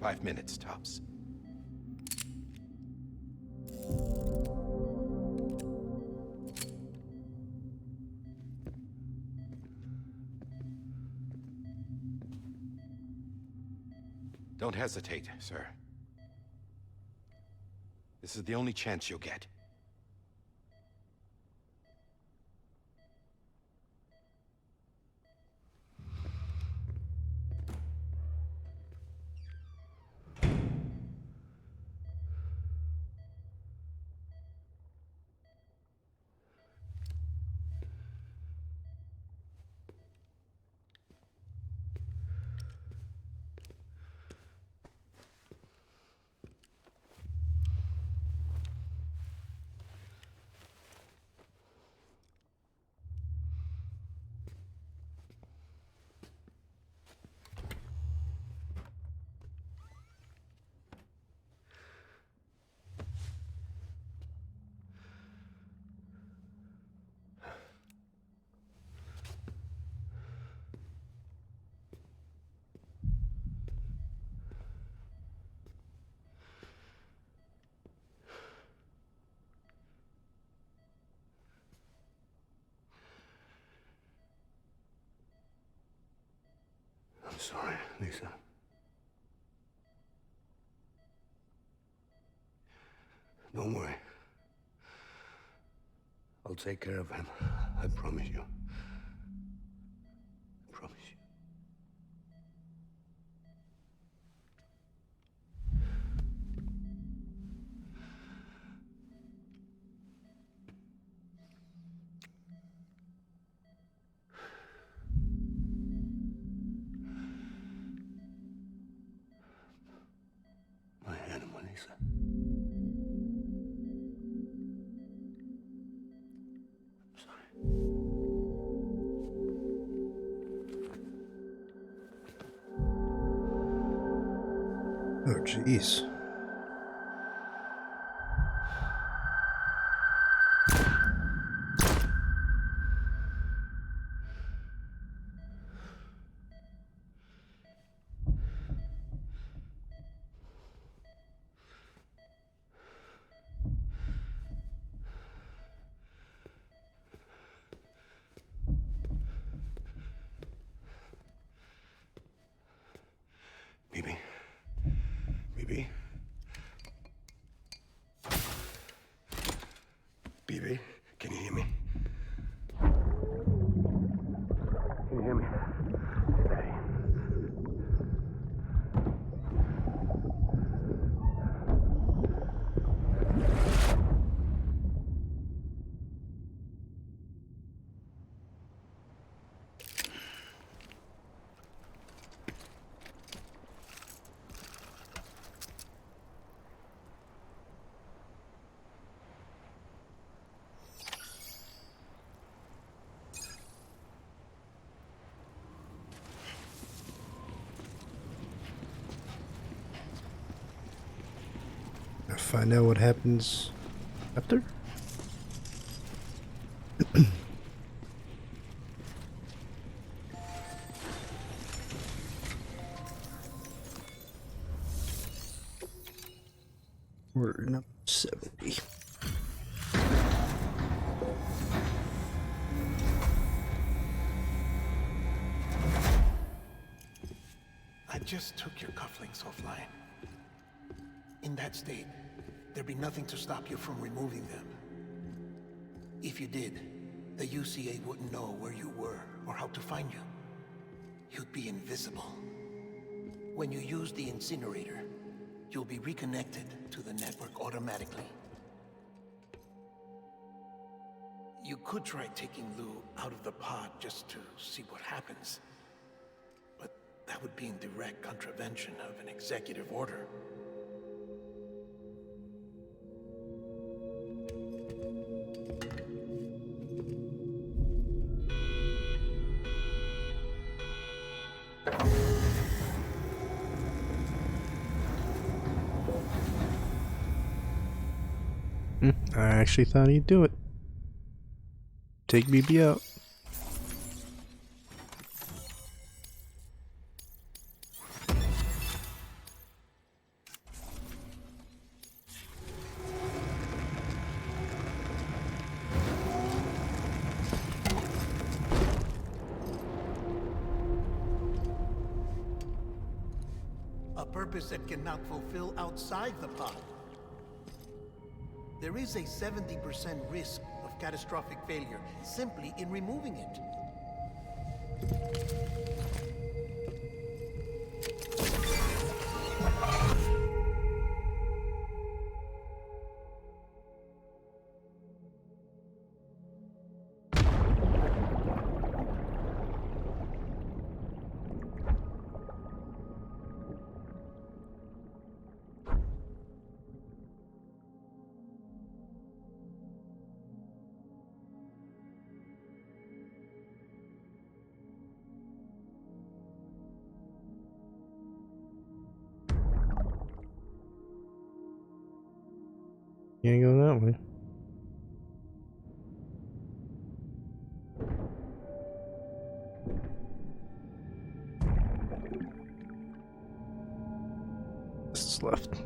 5 minutes, tops. Don't hesitate, sir. This is the only chance you'll get. I'm sorry, Lisa. Don't worry. I'll take care of him. I promise you. I promise you. My animal, Lisa. I'm sorry. Oh, jeez. Bibi. Bibi. Bibi, can you hear me? Can you hear me? Steady. I find out what happens after. We're number 70. I just took your cufflinks offline. In that state, there'd be nothing to stop you from removing them. If you did, the UCA wouldn't know where you were or how to find you. You'd be invisible. When you use the incinerator, you'll be reconnected to the network automatically. You could try taking Lou out of the pod just to see what happens. But that would be in direct contravention of an executive order. I actually thought he'd do it. Take BB out. A purpose that cannot fulfill outside the pod. There is a 70% risk of catastrophic failure simply in removing it. Can't go that way. This is left.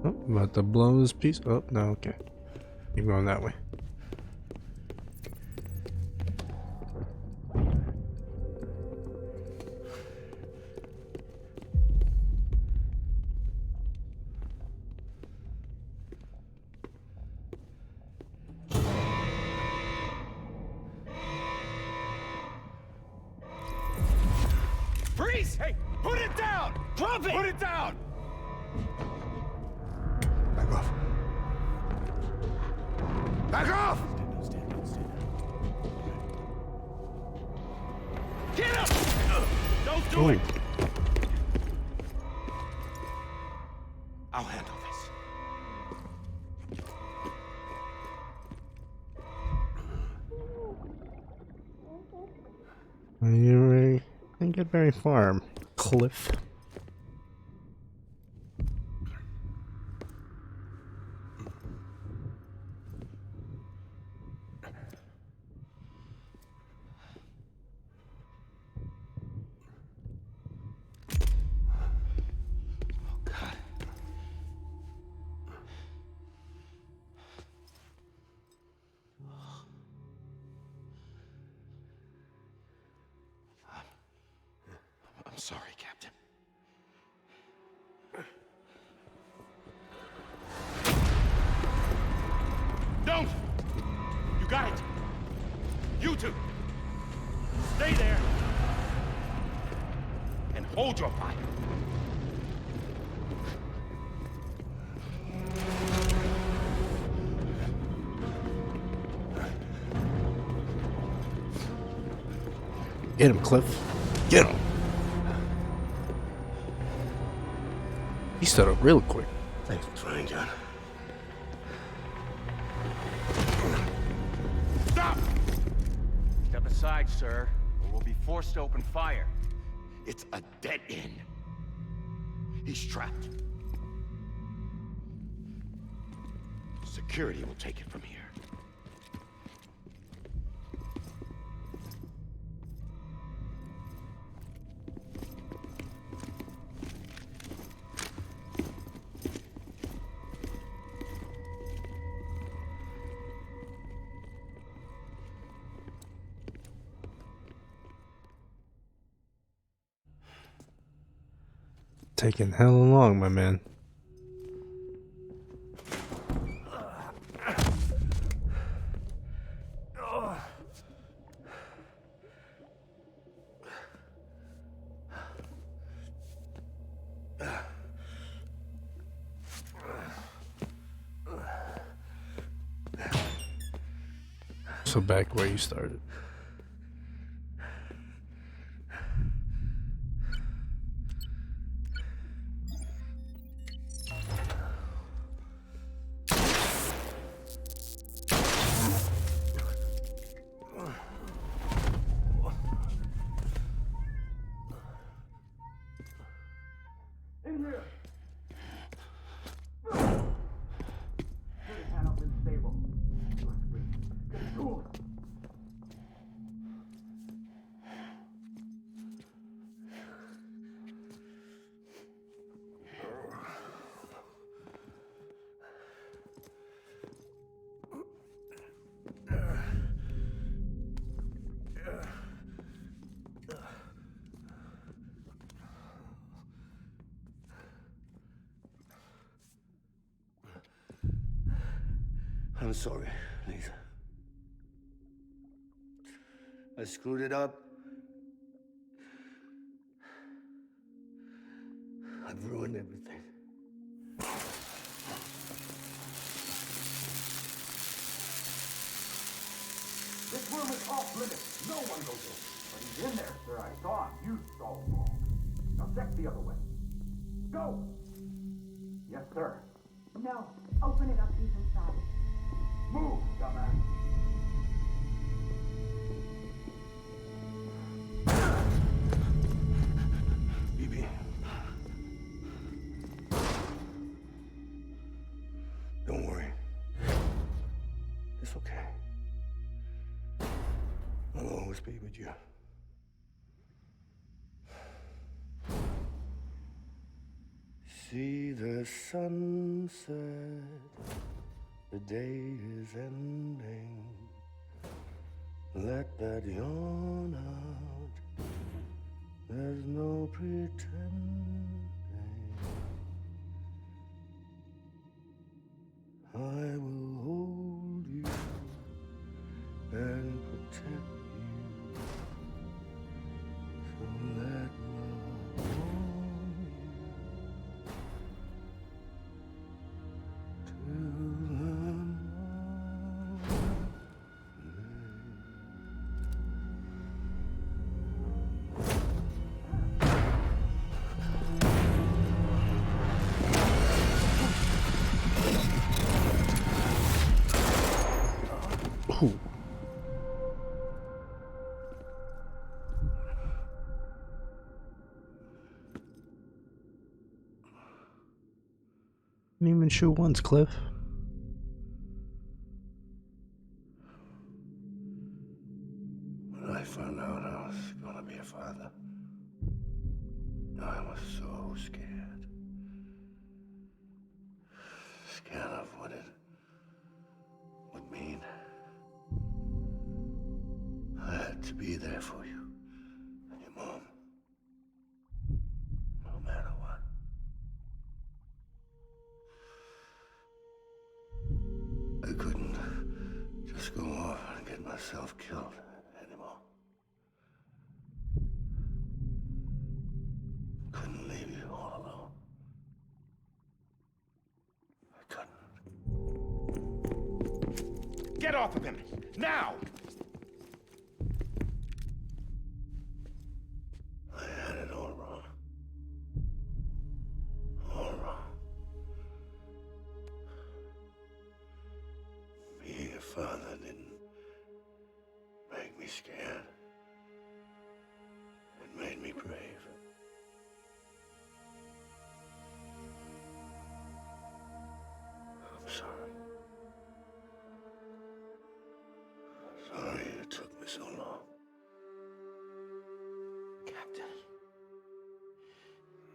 Oh, about to blow this piece. Oh, no, okay. Keep going that way. Freeze! Hey, put it down! Drop it! Put it down! Back off. Back off! Get up! Don't do it! I'll handle this. You didn't get very far, Cliff. I'm sorry, Captain. Don't! You got it! You two! Stay there! And hold your fire! Get him, Cliff. Get him. He stood up real quick. Thanks for trying, John. Stop! Step aside, sir, or we'll be forced to open fire. It's a dead end. He's trapped. Security will take it from here. Taking hella long, my man. So back where you started. In here! Get your hand up and stable. Get the tools. I'm sorry, Lisa. I screwed it up. I've ruined everything. This room is off limits. No one goes in. But he's in there, sir. I saw him. You stalled wrong. Now check the other way. Go! Yes, sir. No. Open it up. He's inside. Move, dumbass. BB. Don't worry. It's okay. I'll always be with you. See the sunset, the day is ending. Let that yawn out, there's no pretending. I will hold you and protect you. So let love warm you till the morning. Ooh. Didn't even shoot once, Cliff. When I found out I was gonna be a father, I was so scared. Scared of what it would mean. I had to be there for you and your mom. No matter what. I couldn't just go off and get myself killed anymore. Couldn't leave you all alone. I couldn't. Get off of him! Now! I had it all wrong. All wrong. Being a father didn't make me scared. It made me brave. I'm sorry. Sorry it took me so long. Captain.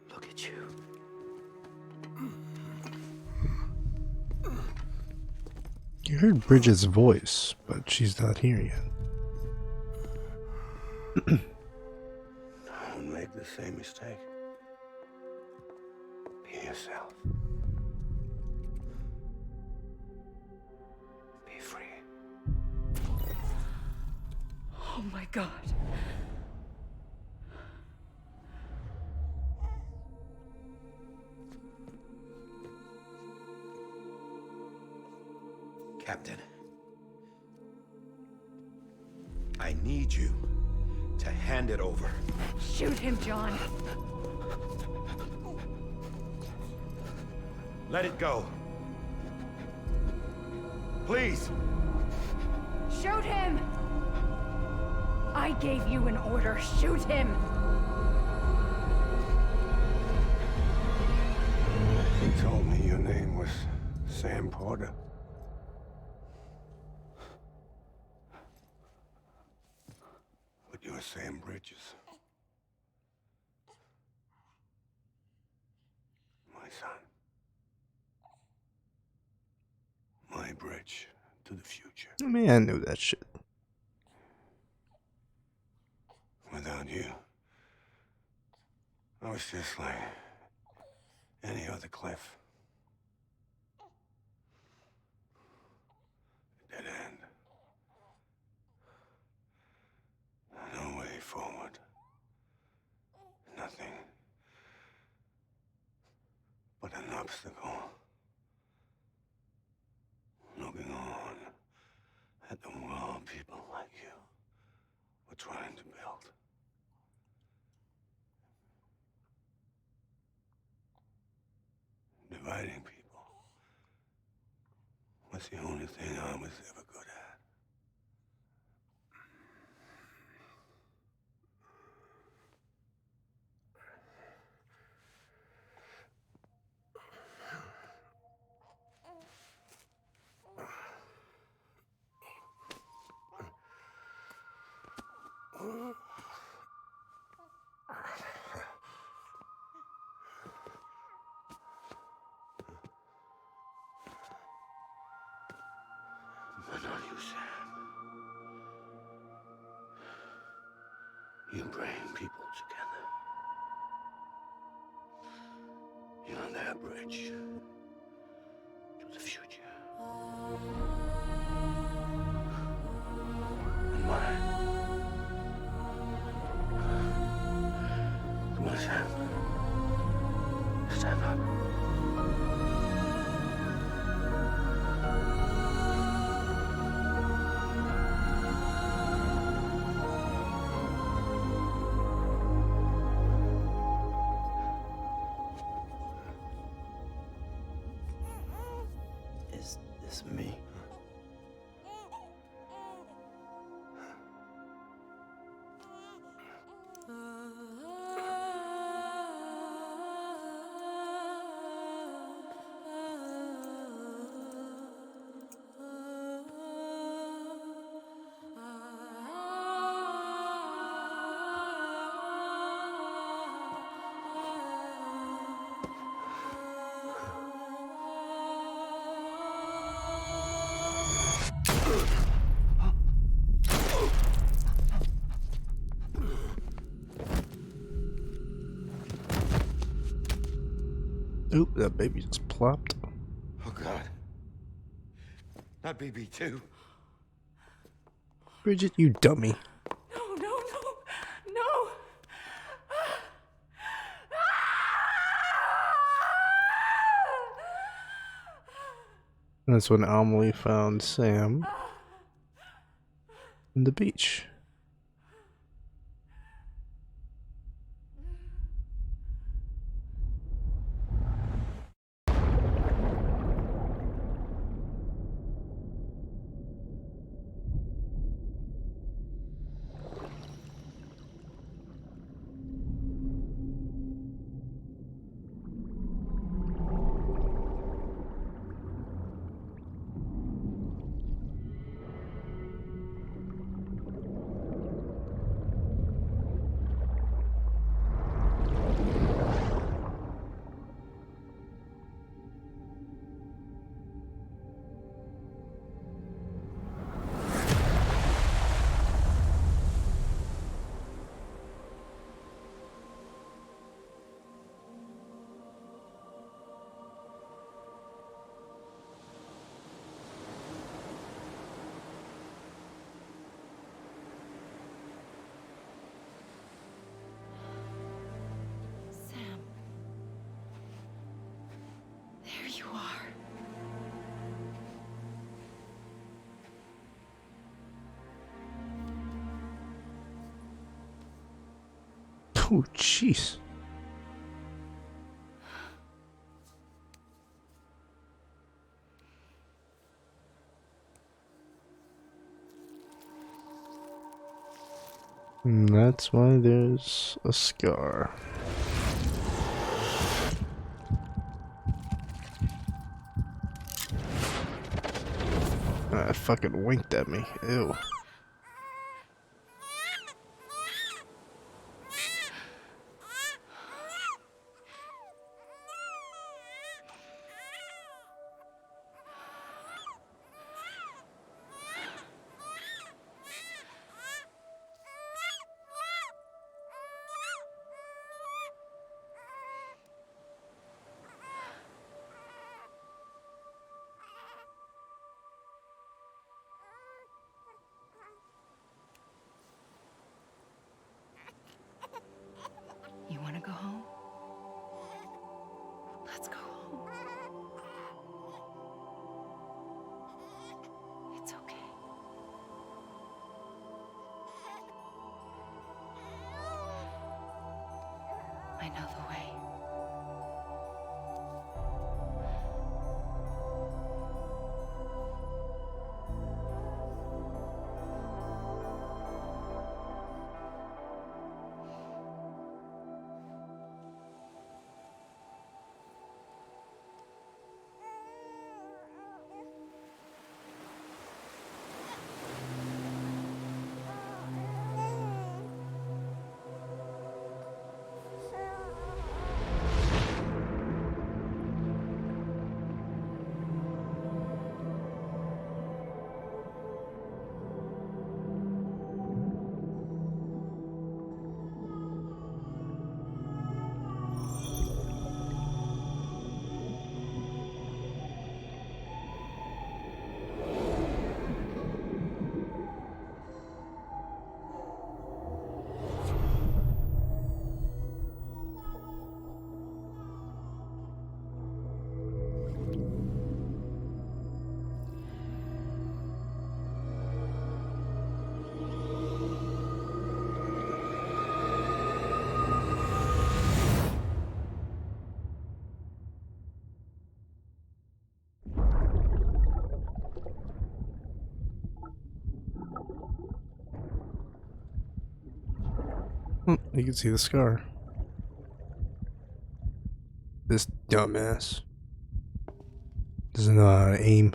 Look at you. You heard Bridget's voice, but she's not here yet. Don't make the same mistake. Be yourself. Be free. Oh my God. Captain. need you to hand it over. Shoot him, John. Let it go. Please. Shoot him! I gave you an order. Shoot him! He told me your name was Sam Porter. But you're Sam Bridges. My son. My bridge to the future. I mean, I knew that shit. Without you, I was just like any other Cliff. Dead end. No way forward. Nothing but an obstacle. Looking on at the world people like you were trying to build. Dividing people was the only thing I was ever good at. But not you, Sam. You bring people together. You're their bridge to the future. And mine. Come on, Sam. Stand up. Is this me? Oop, that baby just plopped. Oh, God. Not BB2. Bridget, you dummy. No, no, no, no! That's when Amelie found Sam on the beach. Oh, jeez. And that's why there's a scar. Ah, it fucking winked at me. Ew. You want to go home? Let's go home. It's okay. I know the way. You can see the scar. This dumbass doesn't know how to aim.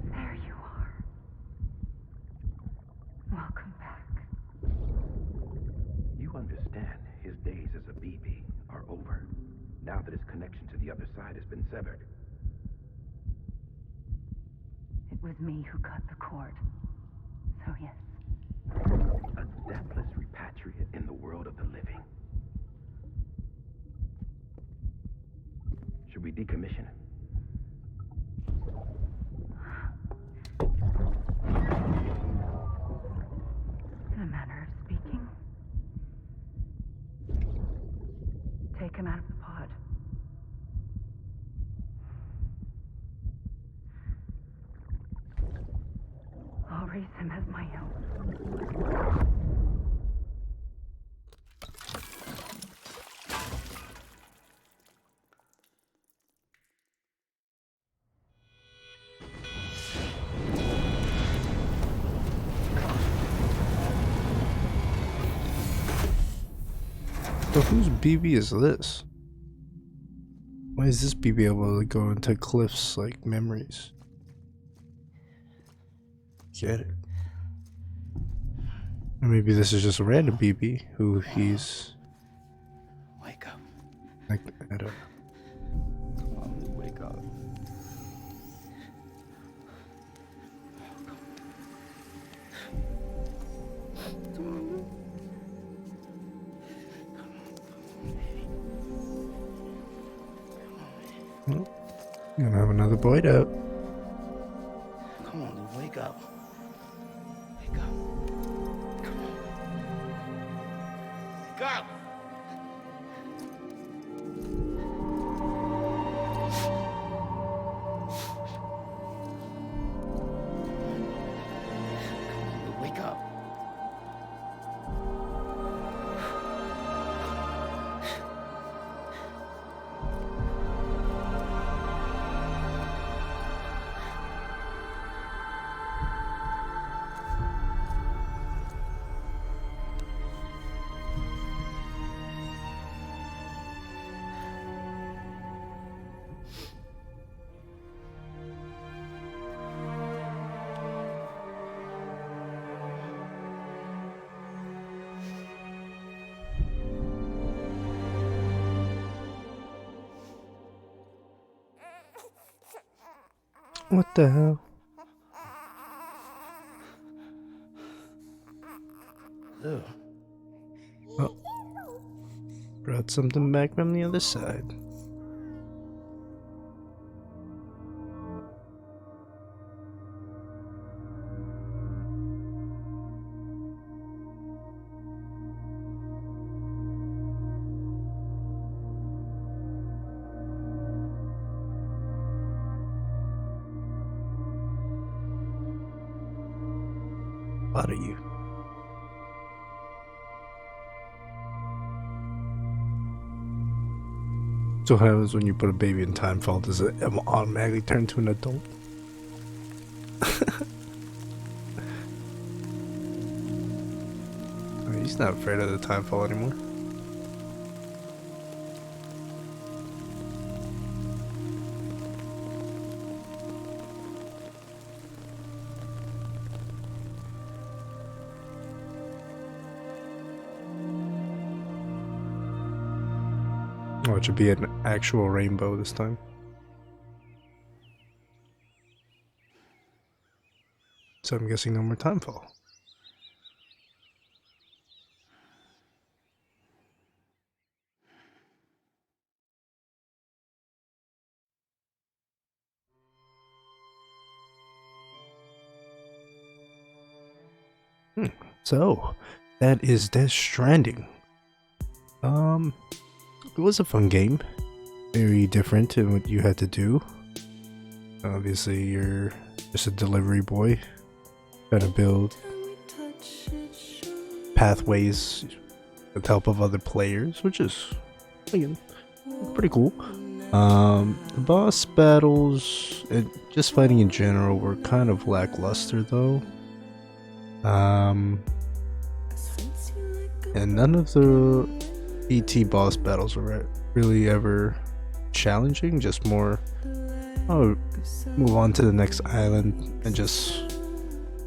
There you are. Welcome back. You understand his days as a BB are over, now that his connection to the other side has been severed. It was me who cut the cord. So yes. A deathless repatriate in the world of the living. Should we decommission him? In a manner of speaking. Take him out of the pod. I'll raise him as my own. So whose BB is this? Why is this BB able to go into Cliff's like memories? Get it? Or maybe this is just a random BB who he's Wake up. like, I don't know. Come on, wake up. Well, gonna have another bite out. Come on, dude, wake up. Wake up. Come on. Wake up! Come on, dude, wake up. What the hell? Ew. Oh. Brought something back from the other side. A lot of you. So what happens when you put a baby in time fall? Does it automatically turn to an adult? I mean, he's not afraid of the time fall anymore. Oh, it should be an actual rainbow this time. So I'm guessing no more time fall. So that is Death Stranding. It was a fun game. Very different in what you had to do. Obviously, you're just a delivery boy trying to build pathways with the help of other players, which is, again, pretty cool. The boss battles and just fighting in general were kind of lackluster though. And none of the ET boss battles were really ever challenging, just more, oh, move on to the next island and just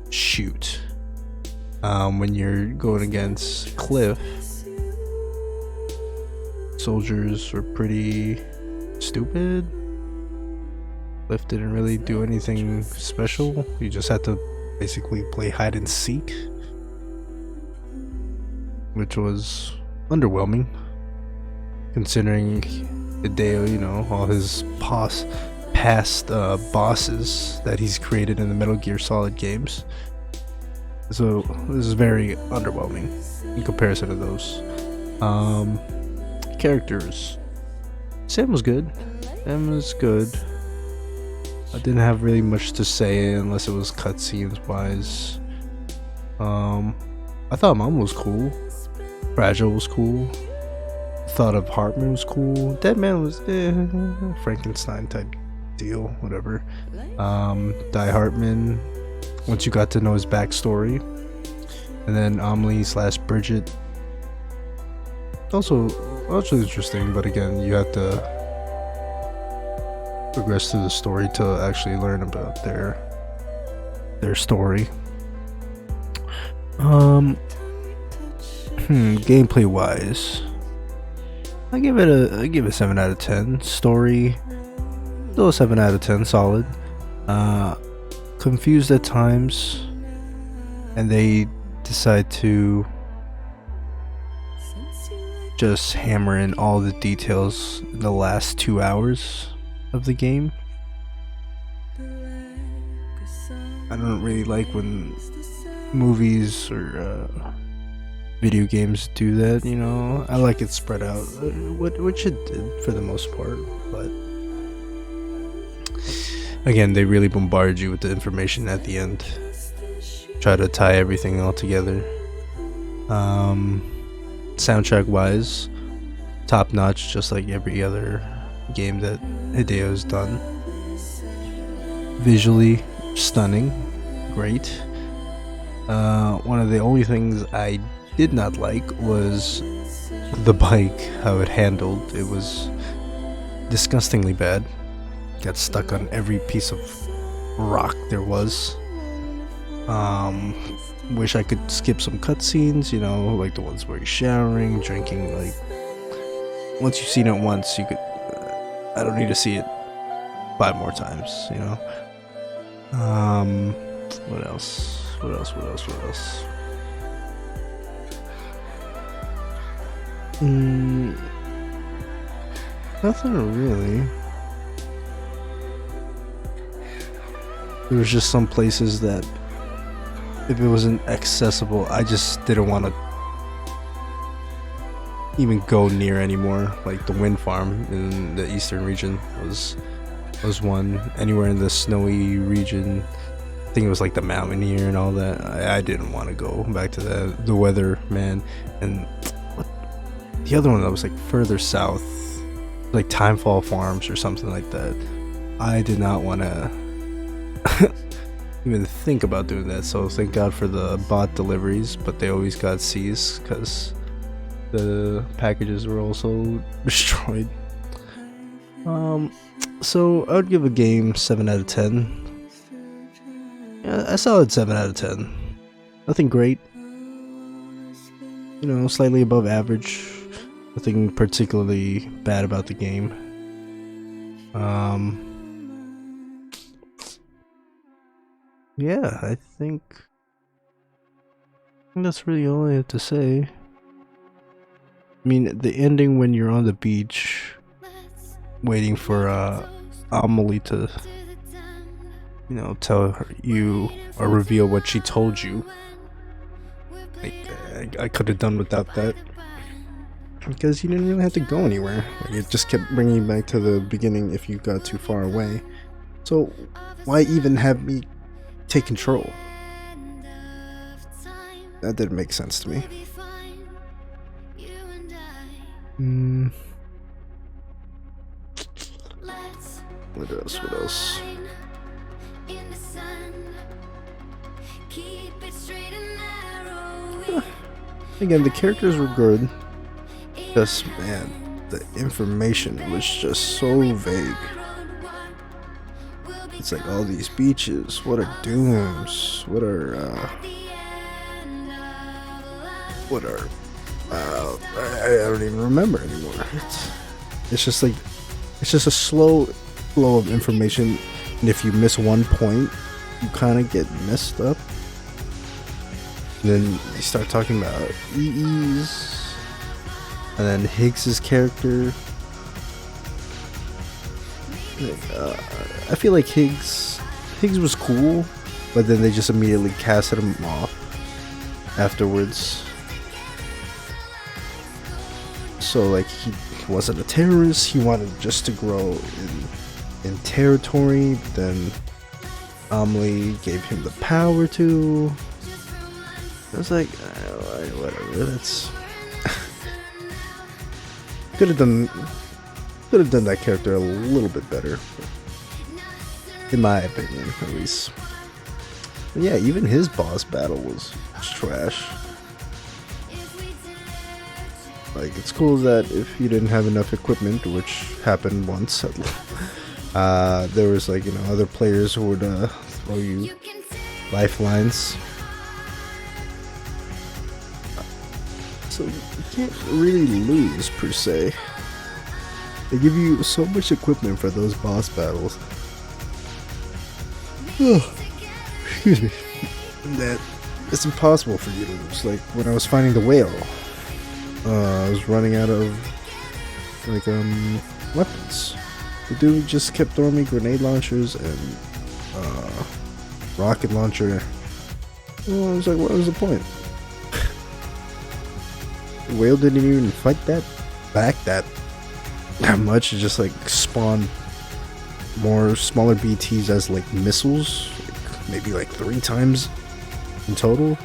shoot. When you're going against Cliff, soldiers were pretty stupid. Cliff didn't really do anything special. You just had to basically play hide and seek, which was underwhelming considering Hideo, you know, all his past bosses that he's created in the Metal Gear Solid games. So this is very underwhelming in comparison to those. Characters. Sam was good. Sam was good. I didn't have really much to say unless it was cutscenes wise. I thought Mom was cool. Fragile was cool. Thought of Hartman was cool. Dead Man was Frankenstein type deal, whatever. Die Hartman, once you got to know his backstory. And then Amelie / Bridget. Also interesting, but again, you have to progress through the story to actually learn about their story. Gameplay wise, I give it a 7 out of 10. Story, still a 7 out of 10, solid. Confused at times, and they decide to just hammer in all the details in the last 2 hours of the game. I don't really like when movies or video games do that, you know. I like it spread out, which it did for the most part, but again, they really bombard you with the information at the end, try to tie everything all together. Soundtrack wise, top notch, just like every other game that Hideo's done. Visually stunning, great. One of the only things I did not like was the bike, how it handled. It was disgustingly bad. Got stuck on every piece of rock there was. Wish I could skip some cutscenes, you know, like the ones where you're showering, drinking. Like, once you've seen it once, you could. I don't need to see it 5 more times, you know. What else? What else? What else? What else? Nothing really. There was just some places that if it wasn't accessible, I just didn't want to even go near anymore. Like the wind farm in the eastern region was one. Anywhere in the snowy region, I think it was like the Mountaineer and all that. I didn't want to go back to that. The weather, man, and the other one that was like further south, like Timefall Farms or something like that. I did not want to even think about doing that. So thank God for the bot deliveries, but they always got seized because the packages were also destroyed. So I would give a game 7 out of 10. Yeah, a solid 7 out of 10. Nothing great. You know, slightly above average. Nothing particularly bad about the game. Yeah, I think that's really all I have to say. I mean, the ending when you're on the beach waiting for Amelie to, you know, tell her you or reveal what she told you. Like, I could have done without that. Because you didn't really have to go anywhere. Like, it just kept bringing you back to the beginning if you got too far away. So, why even have me take control? That didn't make sense to me. What else? What else? Again, the characters were good. Just, man, the information was just so vague. It's like all these beaches. What are dunes? What are I don't even remember anymore. It's just like, it's just a slow flow of information, and if you miss one point, you kind of get messed up. And then you start talking about EEs, and then Higgs's character. I feel like Higgs was cool, but then they just immediately casted him off afterwards. So like, he wasn't a terrorist, he wanted just to grow in territory, but then Amelie gave him the power to. I was like, whatever, that's could have done that character a little bit better, in my opinion, at least. But yeah, even his boss battle was trash. Like, it's cool that if you didn't have enough equipment, which happened once, there was, like, you know, other players who would throw you lifelines. So you can't really lose, per se. They give you so much equipment for those boss battles. Excuse me. That it's impossible for you to lose. Like, when I was fighting the whale, I was running out of, like, weapons. The dude just kept throwing me grenade launchers and rocket launcher. Well, I was like, what was the point? The whale didn't even fight back that much. It just like spawned more smaller BTs as like missiles, like, maybe like 3 times in total.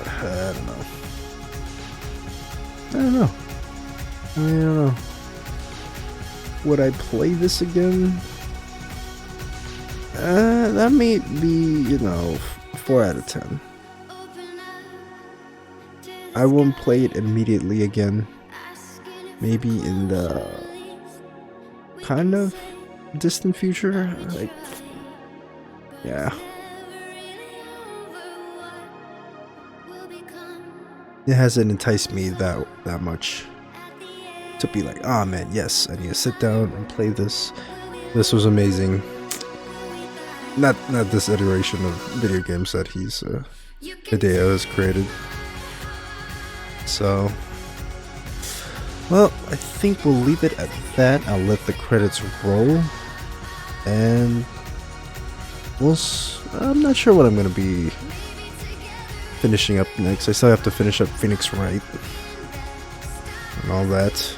I don't know. Would I play this again? That may be, you know, 4 out of 10. I won't play it immediately again. Maybe in the kind of distant future. Like, yeah. It hasn't enticed me that much to be like, ah, man, yes, I need to sit down and play this. This was amazing. Not this iteration of video games that Hideo has created. So, well, I think we'll leave it at that. I'll let the credits roll, and I'm not sure what I'm gonna be finishing up next. I still have to finish up Phoenix Wright and all that.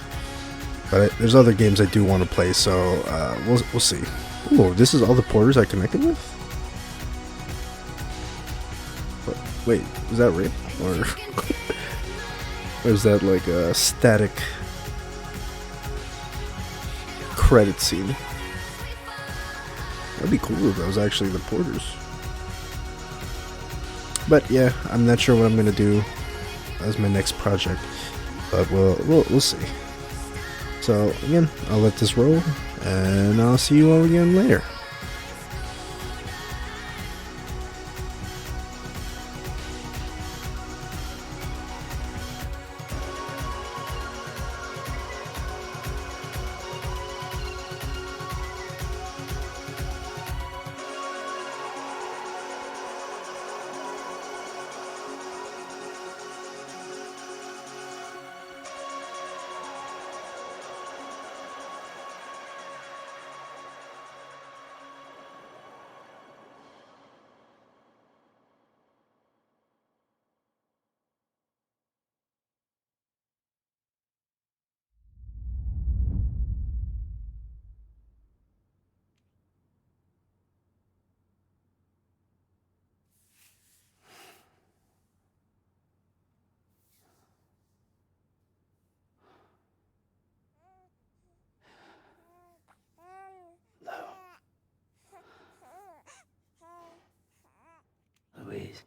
But there's other games I do want to play, so we'll see. Oh, this is all the porters I connected with? Wait, is that real? Or is that like a static credit scene? That'd be cool if that was actually the porters. But yeah, I'm not sure what I'm gonna do as my next project, but we'll see. So again, I'll let this roll, and I'll see you all again later. Louise.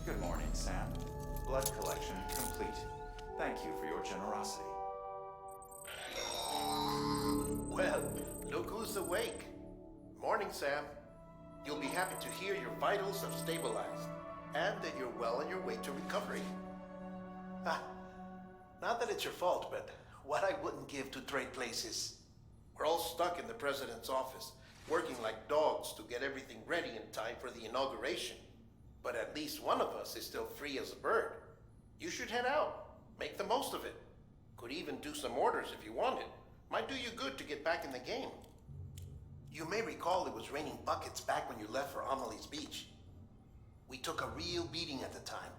Good morning, Sam. Blood collection complete. Thank you for your generosity. Well, look who's awake. Morning, Sam. You'll be happy to hear your vitals have stabilized, and that you're well on your way to recovery. Ah, not that it's your fault, but what I wouldn't give to trade places. We're all stuck in the president's office, working like dogs to get everything ready in time for the inauguration. But at least one of us is still free as a bird. You should head out. Make the most of it. Could even do some orders if you wanted. Might do you good to get back in the game. You may recall it was raining buckets back when you left for Amelie's Beach. We took a real beating at the time,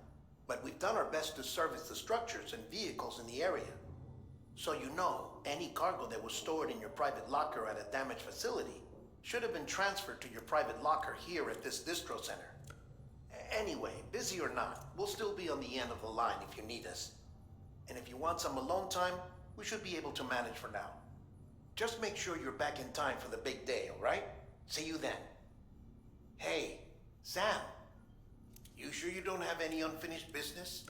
but we've done our best to service the structures and vehicles in the area. So you know, any cargo that was stored in your private locker at a damaged facility should have been transferred to your private locker here at this distro center. Anyway, busy or not, we'll still be on the end of the line if you need us. And if you want some alone time, we should be able to manage for now. Just make sure you're back in time for the big day, all right? See you then. Hey, Sam, you sure you don't have any unfinished business?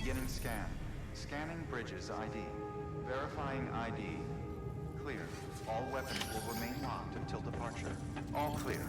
Beginning scan. Scanning bridges ID. Verifying ID. Clear. All weapons will remain locked until departure. All clear.